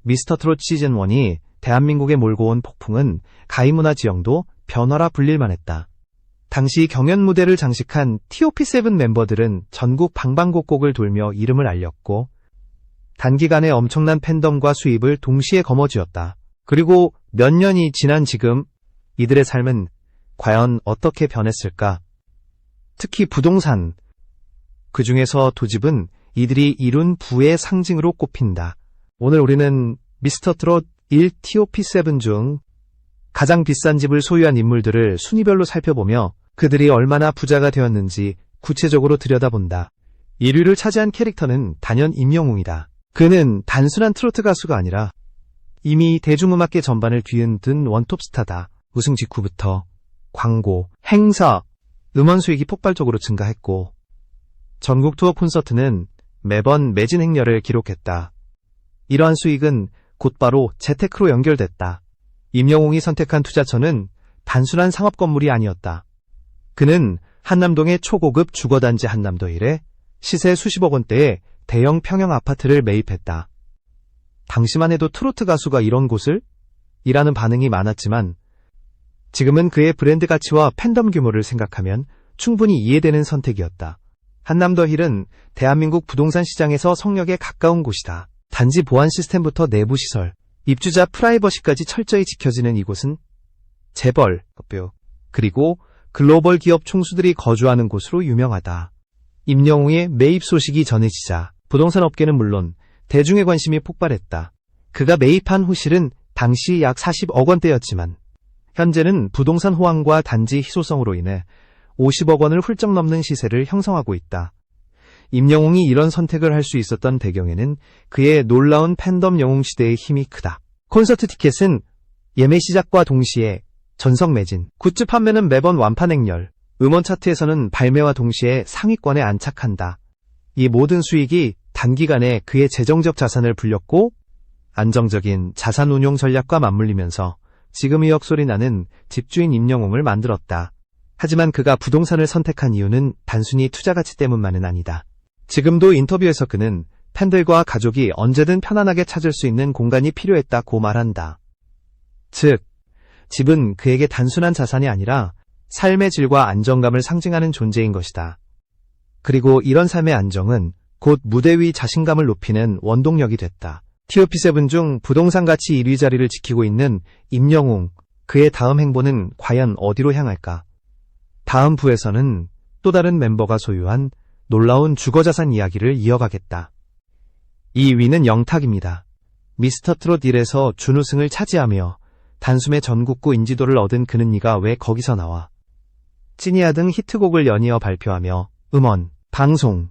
미스터트롯 시즌1이 대한민국에 몰고 온 폭풍은 가희문화 지형도 변화라 불릴만 했다. 당시 경연 무대를 장식한 TOP7 멤버들은 전국 방방곡곡을 돌며 이름을 알렸고 단기간에 엄청난 팬덤과 수입을 동시에 거머쥐었다. 그리고 몇 년이 지난 지금 이들의 삶은 과연 어떻게 변했을까? 특히 부동산, 그 중에서 도집은 이들이 이룬 부의 상징으로 꼽힌다. 오늘 우리는 미스터트롯 1 TOP7 중 가장 비싼 집을 소유한 인물들을 순위별로 살펴보며 그들이 얼마나 부자가 되었는지 구체적으로 들여다본다. 1위를 차지한 캐릭터는 단연 임영웅이다. 그는 단순한 트로트 가수가 아니라 이미 대중음악계 전반을 뒤흔든 원톱 스타다. 우승 직후부터 광고, 행사, 음원 수익이 폭발적으로 증가했고 전국 투어 콘서트는 매번 매진 행렬을 기록했다. 이러한 수익은 곧바로 재테크로 연결됐다. 임영웅이 선택한 투자처는 단순한 상업 건물이 아니었다. 그는 한남동의 초고급 주거단지 한남더일에 시세 수십억 원대의 대형 평형 아파트를 매입했다. 당시만 해도 트로트 가수가 이런 곳을? 이라는 반응이 많았지만 지금은 그의 브랜드 가치와 팬덤 규모를 생각하면 충분히 이해되는 선택이었다. 한남더힐은 대한민국 부동산 시장에서 성역에 가까운 곳이다. 단지 보안 시스템부터 내부 시설, 입주자 프라이버시까지 철저히 지켜지는 이곳은 재벌, 그리고 글로벌 기업 총수들이 거주하는 곳으로 유명하다. 임영웅의 매입 소식이 전해지자 부동산 업계는 물론 대중의 관심이 폭발했다. 그가 매입한 호실은 당시 약 40억 원대였지만 현재는 부동산 호황과 단지 희소성으로 인해 50억 원을 훌쩍 넘는 시세를 형성하고 있다. 임영웅이 이런 선택을 할 수 있었던 배경에는 그의 놀라운 팬덤 영웅 시대의 힘이 크다. 콘서트 티켓은 예매 시작과 동시에 전석 매진, 굿즈 판매는 매번 완판 행렬, 음원 차트에서는 발매와 동시에 상위권에 안착한다. 이 모든 수익이 단기간에 그의 재정적 자산을 불렸고 안정적인 자산 운용 전략과 맞물리면서 지금의 역소리 나는 집주인 임영웅을 만들었다. 하지만 그가 부동산을 선택한 이유는 단순히 투자 가치 때문만은 아니다. 지금도 인터뷰에서 그는 팬들과 가족이 언제든 편안하게 찾을 수 있는 공간이 필요했다고 말한다. 즉, 집은 그에게 단순한 자산이 아니라 삶의 질과 안정감을 상징하는 존재인 것이다. 그리고 이런 삶의 안정은 곧 무대 위 자신감을 높이는 원동력이 됐다. TOP7 중 부동산 가치 1위 자리를 지키고 있는 임영웅, 그의 다음 행보는 과연 어디로 향할까? 다음 부에서는 또 다른 멤버가 소유한 놀라운 주거자산 이야기를 이어가겠다. 2위는 영탁입니다. 미스터트롯 1에서 준우승을 차지하며 단숨에 전국구 인지도를 얻은 그는 네가 왜 거기서 나와? 찐이야 등 히트곡을 연이어 발표하며 음원, 방송,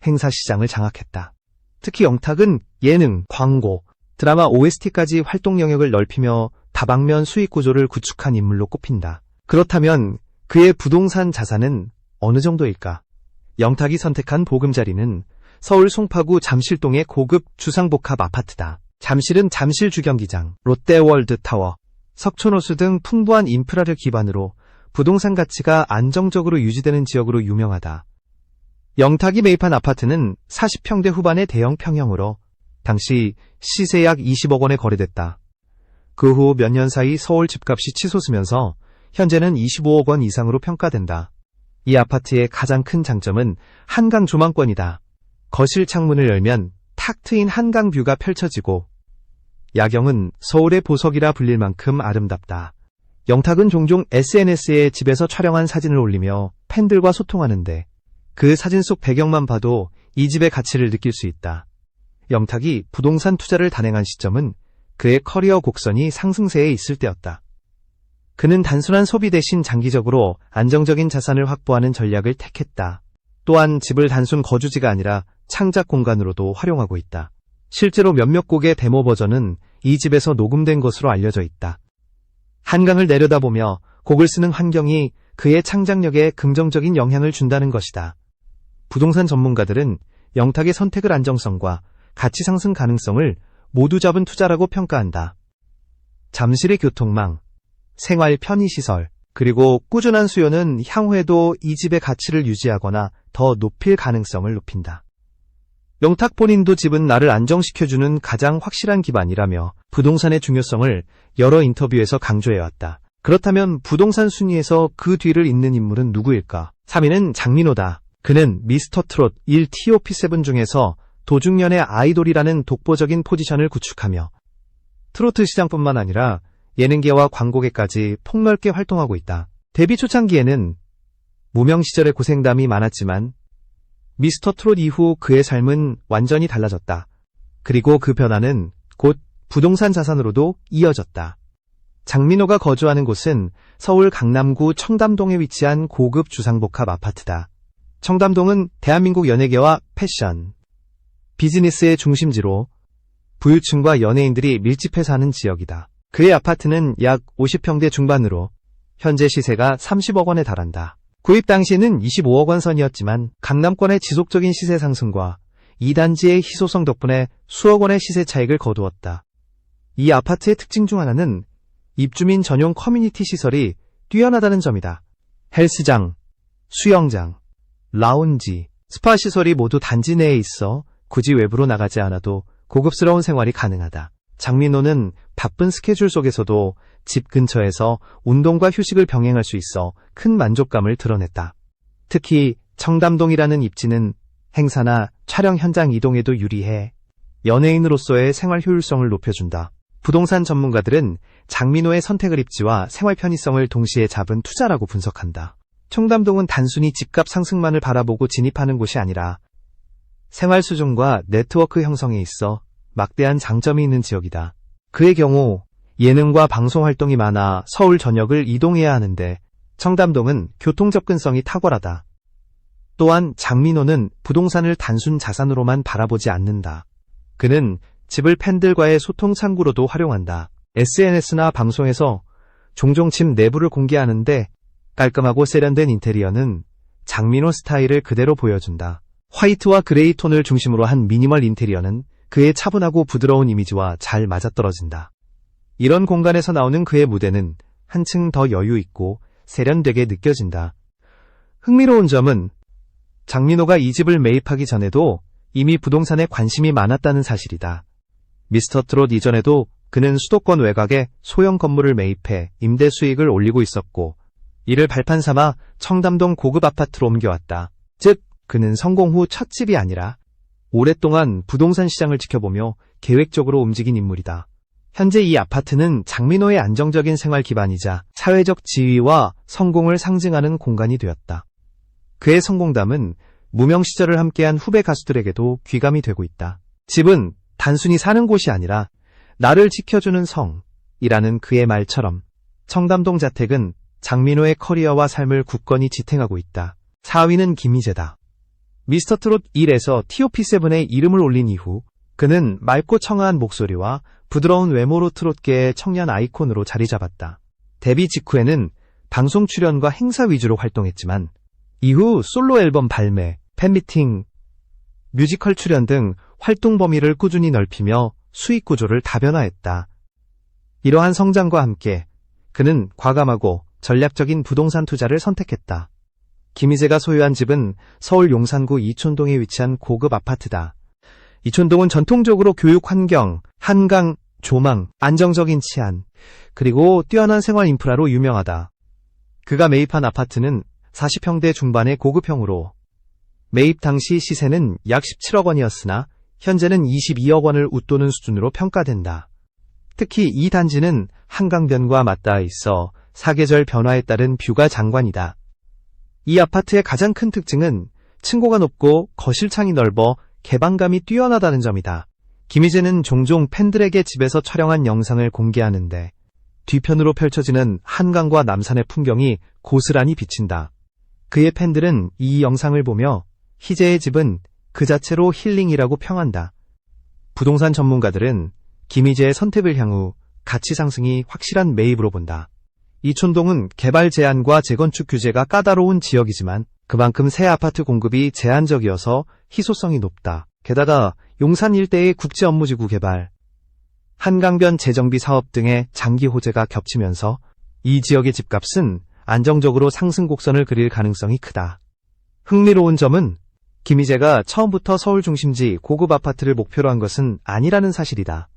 행사 시장을 장악했다. 특히 영탁은 예능, 광고, 드라마 OST까지 활동 영역을 넓히며 다방면 수익 구조를 구축한 인물로 꼽힌다. 그렇다면 그의 부동산 자산은 어느 정도일까? 영탁이 선택한 보금자리는 서울 송파구 잠실동의 고급 주상복합 아파트다. 잠실은 잠실 주경기장, 롯데월드타워, 석촌호수 등 풍부한 인프라를 기반으로 부동산 가치가 안정적으로 유지되는 지역으로 유명하다. 영탁이 매입한 아파트는 40평대 후반의 대형 평형으로 당시 시세 약 20억 원에 거래됐다. 그 후 몇 년 사이 서울 집값이 치솟으면서 현재는 25억 원 이상으로 평가된다. 이 아파트의 가장 큰 장점은 한강 조망권이다. 거실 창문을 열면 탁 트인 한강 뷰가 펼쳐지고 야경은 서울의 보석이라 불릴 만큼 아름답다. 영탁은 종종 SNS에 집에서 촬영한 사진을 올리며 팬들과 소통하는데 그 사진 속 배경만 봐도 이 집의 가치를 느낄 수 있다. 영탁이 부동산 투자를 단행한 시점은 그의 커리어 곡선이 상승세에 있을 때였다. 그는 단순한 소비 대신 장기적으로 안정적인 자산을 확보하는 전략을 택했다. 또한 집을 단순 거주지가 아니라 창작 공간으로도 활용하고 있다. 실제로 몇몇 곡의 데모 버전은 이 집에서 녹음된 것으로 알려져 있다. 한강을 내려다보며 곡을 쓰는 환경이 그의 창작력에 긍정적인 영향을 준다는 것이다. 부동산 전문가들은 영탁의 선택을 안정성과 가치 상승 가능성을 모두 잡은 투자라고 평가한다. 잠실의 교통망, 생활 편의시설, 그리고 꾸준한 수요는 향후에도 이 집의 가치를 유지하거나 더 높일 가능성을 높인다. 영탁 본인도 집은 나를 안정시켜주는 가장 확실한 기반이라며 부동산의 중요성을 여러 인터뷰에서 강조해왔다. 그렇다면 부동산 순위에서 그 뒤를 잇는 인물은 누구일까? 3위는 장민호다. 그는 미스터 트롯 1 TOP7 중에서 도중년의 아이돌이라는 독보적인 포지션을 구축하며 트로트 시장뿐만 아니라 예능계와 광고계까지 폭넓게 활동하고 있다. 데뷔 초창기에는 무명 시절의 고생담이 많았지만 미스터 트롯 이후 그의 삶은 완전히 달라졌다. 그리고 그 변화는 곧 부동산 자산으로도 이어졌다. 장민호가 거주하는 곳은 서울 강남구 청담동에 위치한 고급 주상복합 아파트다. 청담동은 대한민국 연예계와 패션, 비즈니스의 중심지로 부유층과 연예인들이 밀집해 사는 지역이다. 그의 아파트는 약 50평대 중반으로 현재 시세가 30억 원에 달한다. 구입 당시에는 25억 원 선이었지만 강남권의 지속적인 시세 상승과 이 단지의 희소성 덕분에 수억 원의 시세 차익을 거두었다. 이 아파트의 특징 중 하나는 입주민 전용 커뮤니티 시설이 뛰어나다는 점이다. 헬스장, 수영장, 라운지, 스파 시설이 모두 단지 내에 있어 굳이 외부로 나가지 않아도 고급스러운 생활이 가능하다. 장민호는 바쁜 스케줄 속에서도 집 근처에서 운동과 휴식을 병행할 수 있어 큰 만족감을 드러냈다. 특히 청담동이라는 입지는 행사나 촬영 현장 이동에도 유리해 연예인으로서의 생활 효율성을 높여준다. 부동산 전문가들은 장민호의 선택을 입지와 생활 편의성을 동시에 잡은 투자라고 분석한다. 청담동은 단순히 집값 상승만을 바라보고 진입하는 곳이 아니라 생활 수준과 네트워크 형성에 있어 막대한 장점이 있는 지역이다. 그의 경우 예능과 방송 활동이 많아 서울 전역을 이동해야 하는데 청담동은 교통 접근성이 탁월하다. 또한 장민호는 부동산을 단순 자산으로만 바라보지 않는다. 그는 집을 팬들과의 소통 창구로도 활용한다. SNS나 방송에서 종종 집 내부를 공개하는데 깔끔하고 세련된 인테리어는 장민호 스타일을 그대로 보여준다. 화이트와 그레이 톤을 중심으로 한 미니멀 인테리어는 그의 차분하고 부드러운 이미지와 잘 맞아떨어진다. 이런 공간에서 나오는 그의 무대는 한층 더 여유 있고 세련되게 느껴진다. 흥미로운 점은 장민호가 이 집을 매입하기 전에도 이미 부동산에 관심이 많았다는 사실이다. 미스터 트롯 이전에도 그는 수도권 외곽에 소형 건물을 매입해 임대 수익을 올리고 있었고 이를 발판 삼아 청담동 고급 아파트로 옮겨왔다. 즉, 그는 성공 후 첫 집이 아니라 오랫동안 부동산 시장을 지켜보며 계획적으로 움직인 인물이다. 현재 이 아파트는 장민호의 안정적인 생활 기반이자 사회적 지위와 성공을 상징하는 공간이 되었다. 그의 성공담은 무명 시절을 함께한 후배 가수들에게도 귀감이 되고 있다. 집은 단순히 사는 곳이 아니라 나를 지켜주는 성이라는 그의 말처럼 청담동 자택은 장민호의 커리어와 삶을 굳건히 지탱하고 있다. 4위는 김희재다. 미스터 트롯 1에서 TOP7의 이름을 올린 이후 그는 맑고 청아한 목소리와 부드러운 외모로 트롯계의 청년 아이콘으로 자리 잡았다. 데뷔 직후에는 방송 출연과 행사 위주로 활동했지만 이후 솔로 앨범 발매, 팬미팅, 뮤지컬 출연 등 활동 범위를 꾸준히 넓히며 수익 구조를 다변화했다. 이러한 성장과 함께 그는 과감하고 전략적인 부동산 투자를 선택했다. 김희재가 소유한 집은 서울 용산구 이촌동에 위치한 고급 아파트다. 이촌동은 전통적으로 교육 환경, 한강, 조망, 안정적인 치안, 그리고 뛰어난 생활 인프라로 유명하다. 그가 매입한 아파트는 40평대 중반의 고급형으로 매입 당시 시세는 약 17억 원이었으나 현재는 22억 원을 웃도는 수준으로 평가된다. 특히 이 단지는 한강변과 맞닿아 있어 사계절 변화에 따른 뷰가 장관이다. 이 아파트의 가장 큰 특징은 층고가 높고 거실창이 넓어 개방감이 뛰어나다는 점이다. 김희재는 종종 팬들에게 집에서 촬영한 영상을 공개하는데 뒤편으로 펼쳐지는 한강과 남산의 풍경이 고스란히 비친다. 그의 팬들은 이 영상을 보며 희재의 집은 그 자체로 힐링이라고 평한다. 부동산 전문가들은 김희재의 선택을 향후 가치 상승이 확실한 매입으로 본다. 이촌동은 개발 제한과 재건축 규제가 까다로운 지역이지만 그만큼 새 아파트 공급이 제한적이어서 희소성이 높다. 게다가 용산 일대의 국제 업무지구 개발, 한강변 재정비 사업 등의 장기 호재가 겹치면서 이 지역의 집값은 안정적으로 상승 곡선을 그릴 가능성이 크다. 흥미로운 점은 김희재가 처음부터 서울 중심지 고급 아파트를 목표로 한 것은 아니라는 사실이다.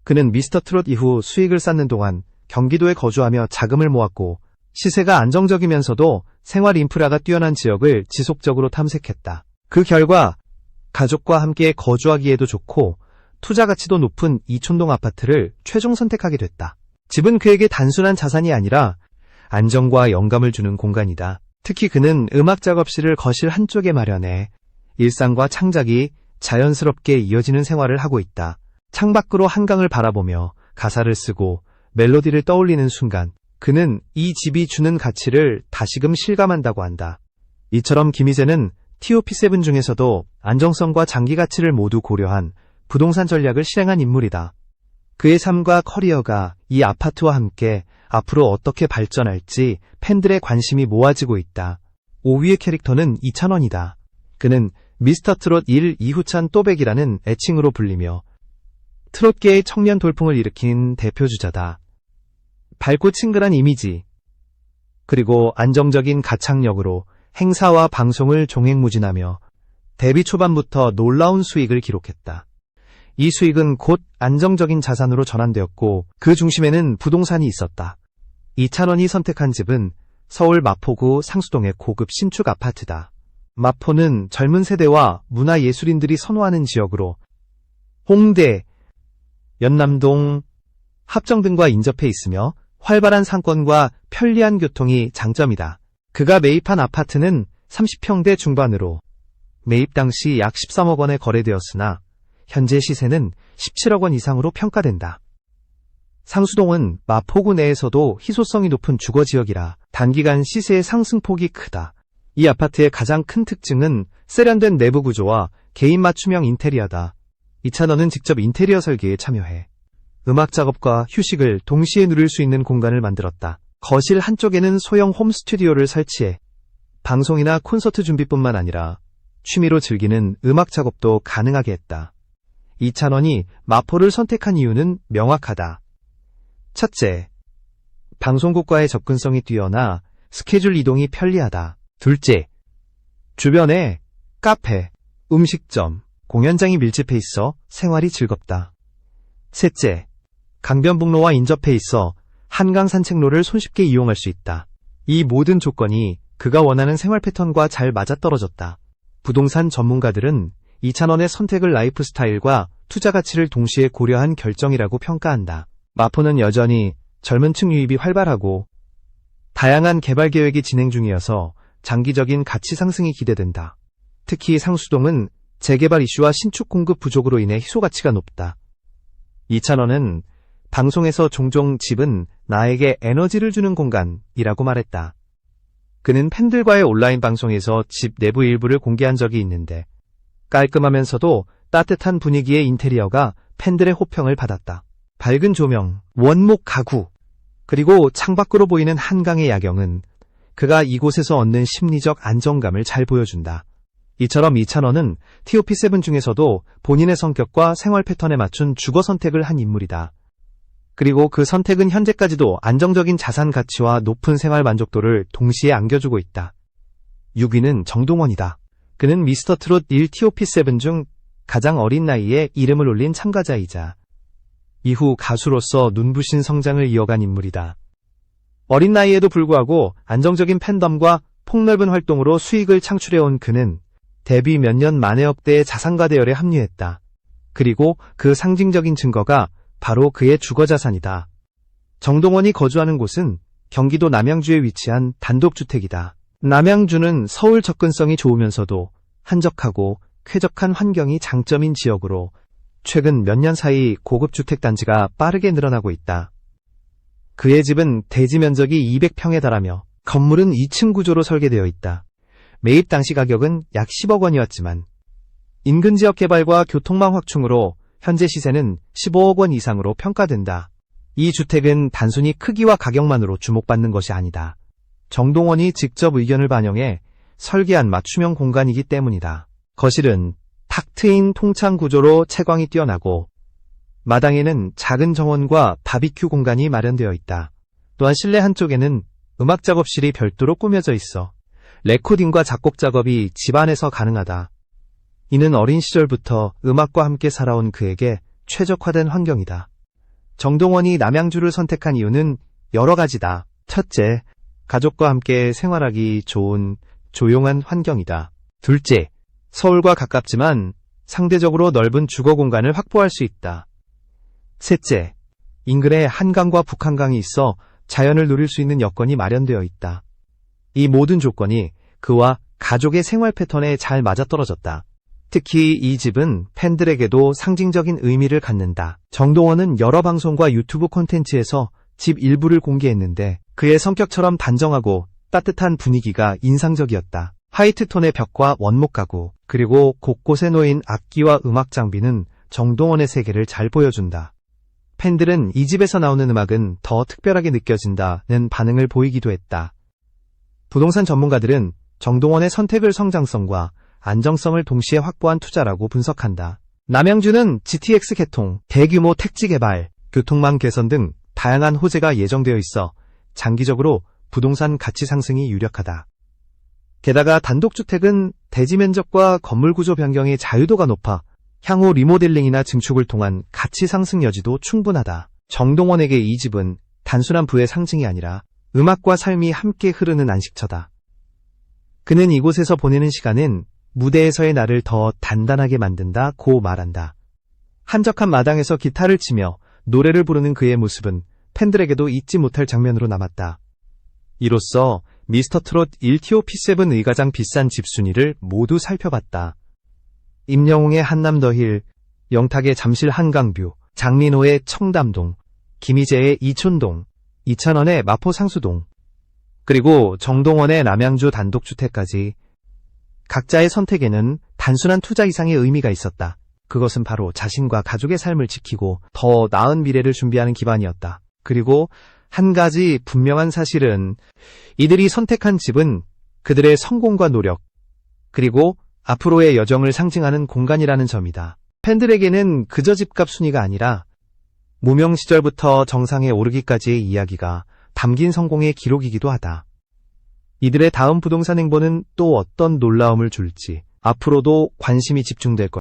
그는 미스터 트롯 이후 수익을 쌓는 동안 경기도에 거주하며 자금을 모았고 시세가 안정적이면서도 생활 인프라가 뛰어난 지역을 지속적으로 탐색했다. 그 결과 가족과 함께 거주하기에도 좋고 투자 가치도 높은 이촌동 아파트를 최종 선택하게 됐다. 집은 그에게 단순한 자산이 아니라 안정과 영감을 주는 공간이다. 특히 그는 음악 작업실을 거실 한쪽에 마련해 일상과 창작이 자연스럽게 이어지는 생활을 하고 있다. 창밖으로 한강을 바라보며 가사를 쓰고 멜로디를 떠올리는 순간 그는 이 집이 주는 가치를 다시금 실감한다고 한다. 이처럼 김희재는 TOP7 중에서도 안정성과 장기 가치를 모두 고려한 부동산 전략을 실행한 인물이다. 그의 삶과 커리어가 이 아파트와 함께 앞으로 어떻게 발전할지 팬들의 관심이 모아지고 있다. 5위의 캐릭터는 이찬원이다. 그는 미스터 트롯 1 이후찬 또백이라는 애칭으로 불리며 트롯계의 청년 돌풍을 일으킨 대표주자다. 밝고 친근한 이미지, 그리고 안정적인 가창력으로 행사와 방송을 종횡무진하며 데뷔 초반부터 놀라운 수익을 기록했다. 이 수익은 곧 안정적인 자산으로 전환되었고 그 중심에는 부동산이 있었다. 이찬원이 선택한 집은 서울 마포구 상수동의 고급 신축 아파트다. 마포는 젊은 세대와 문화예술인들이 선호하는 지역으로 홍대, 연남동, 합정 등과 인접해 있으며 활발한 상권과 편리한 교통이 장점이다. 그가 매입한 아파트는 30평대 중반으로 매입 당시 약 13억 원에 거래되었으나 현재 시세는 17억 원 이상으로 평가된다. 상수동은 마포구 내에서도 희소성이 높은 주거지역이라 단기간 시세의 상승폭이 크다. 이 아파트의 가장 큰 특징은 세련된 내부 구조와 개인 맞춤형 인테리어다. 이찬원은 직접 인테리어 설계에 참여해 음악 작업과 휴식을 동시에 누릴 수 있는 공간을 만들었다. 거실 한쪽에는 소형 홈 스튜디오를 설치해 방송이나 콘서트 준비뿐만 아니라 취미로 즐기는 음악 작업도 가능하게 했다. 이찬원이 마포를 선택한 이유는 명확하다. 첫째, 방송국과의 접근성이 뛰어나 스케줄 이동이 편리하다. 둘째, 주변에 카페, 음식점, 공연장이 밀집해 있어 생활이 즐겁다. 셋째, 강변북로와 인접해 있어 한강 산책로를 손쉽게 이용할 수 있다. 이 모든 조건이 그가 원하는 생활 패턴과 잘 맞아떨어졌다. 부동산 전문가들은 이찬원의 선택을 라이프 스타일과 투자 가치를 동시에 고려한 결정이라고 평가한다. 마포는 여전히 젊은 층 유입이 활발하고 다양한 개발 계획이 진행 중이어서 장기적인 가치 상승이 기대된다. 특히 상수동은 재개발 이슈와 신축 공급 부족으로 인해 희소 가치가 높다. 이찬원은 방송에서 종종 집은 나에게 에너지를 주는 공간이라고 말했다. 그는 팬들과의 온라인 방송에서 집 내부 일부를 공개한 적이 있는데 깔끔하면서도 따뜻한 분위기의 인테리어가 팬들의 호평을 받았다. 밝은 조명, 원목 가구, 그리고 창밖으로 보이는 한강의 야경은 그가 이곳에서 얻는 심리적 안정감을 잘 보여준다. 이처럼 이찬원은 TOP7 중에서도 본인의 성격과 생활 패턴에 맞춘 주거 선택을 한 인물이다. 그리고 그 선택은 현재까지도 안정적인 자산 가치와 높은 생활 만족도를 동시에 안겨주고 있다. 6위는 정동원이다. 그는 미스터 트롯 1 TOP7 중 가장 어린 나이에 이름을 올린 참가자이자 이후 가수로서 눈부신 성장을 이어간 인물이다. 어린 나이에도 불구하고 안정적인 팬덤과 폭넓은 활동으로 수익을 창출해온 그는 데뷔 몇 년 만에 억대의 자산가 대열에 합류했다. 그리고 그 상징적인 증거가 바로 그의 주거자산이다. 정동원이 거주하는 곳은 경기도 남양주에 위치한 단독주택이다. 남양주는 서울 접근성이 좋으면서도 한적하고 쾌적한 환경이 장점인 지역으로 최근 몇 년 사이 고급 주택단지가 빠르게 늘어나고 있다. 그의 집은 대지 면적이 200평에 달하며 건물은 2층 구조로 설계되어 있다. 매입 당시 가격은 약 10억 원이었지만 인근 지역 개발과 교통망 확충으로 현재 시세는 15억 원 이상으로 평가된다. 이 주택은 단순히 크기와 가격만으로 주목받는 것이 아니다. 정동원이 직접 의견을 반영해 설계한 맞춤형 공간이기 때문이다. 거실은 탁 트인 통창 구조로 채광이 뛰어나고 마당에는 작은 정원과 바비큐 공간이 마련되어 있다. 또한 실내 한쪽에는 음악 작업실이 별도로 꾸며져 있어 레코딩과 작곡 작업이 집안에서 가능하다. 이는 어린 시절부터 음악과 함께 살아온 그에게 최적화된 환경이다. 정동원이 남양주를 선택한 이유는 여러 가지다. 첫째, 가족과 함께 생활하기 좋은 조용한 환경이다. 둘째, 서울과 가깝지만 상대적으로 넓은 주거 공간을 확보할 수 있다. 셋째, 인근에 한강과 북한강이 있어 자연을 누릴 수 있는 여건이 마련되어 있다. 이 모든 조건이 그와 가족의 생활 패턴에 잘 맞아떨어졌다. 특히 이 집은 팬들에게도 상징적인 의미를 갖는다. 정동원은 여러 방송과 유튜브 콘텐츠에서 집 일부를 공개했는데 그의 성격처럼 단정하고 따뜻한 분위기가 인상적이었다. 화이트톤의 벽과 원목 가구, 그리고 곳곳에 놓인 악기와 음악 장비는 정동원의 세계를 잘 보여준다. 팬들은 이 집에서 나오는 음악은 더 특별하게 느껴진다는 반응을 보이기도 했다. 부동산 전문가들은 정동원의 선택을 성장성과 안정성을 동시에 확보한 투자라고 분석한다. 남양주는 GTX 개통, 대규모 택지 개발, 교통망 개선 등 다양한 호재가 예정되어 있어 장기적으로 부동산 가치 상승이 유력하다. 게다가 단독주택은 대지 면적과 건물 구조 변경의 자유도가 높아 향후 리모델링이나 증축을 통한 가치 상승 여지도 충분하다. 정동원에게 이 집은 단순한 부의 상징이 아니라 음악과 삶이 함께 흐르는 안식처다. 그는 이곳에서 보내는 시간은 무대에서의 나를 더 단단하게 만든다고 말한다. 한적한 마당에서 기타를 치며 노래를 부르는 그의 모습은 팬들에게도 잊지 못할 장면으로 남았다. 이로써 미스터트롯 1티오 P7 의가장 비싼 집 순위를 모두 살펴봤다. 임영웅의 한남더힐, 영탁의 잠실 한강뷰, 장민호의 청담동, 김희재의 이촌동, 이찬원의 마포 상수동, 그리고 정동원의 남양주 단독주택까지 각자의 선택에는 단순한 투자 이상의 의미가 있었다. 그것은 바로 자신과 가족의 삶을 지키고 더 나은 미래를 준비하는 기반이었다. 그리고 한 가지 분명한 사실은 이들이 선택한 집은 그들의 성공과 노력, 그리고 앞으로의 여정을 상징하는 공간이라는 점이다. 팬들에게는 그저 집값 순위가 아니라 무명 시절부터 정상에 오르기까지의 이야기가 담긴 성공의 기록이기도 하다. 이들의 다음 부동산 행보는 또 어떤 놀라움을 줄지 앞으로도 관심이 집중될 것이다.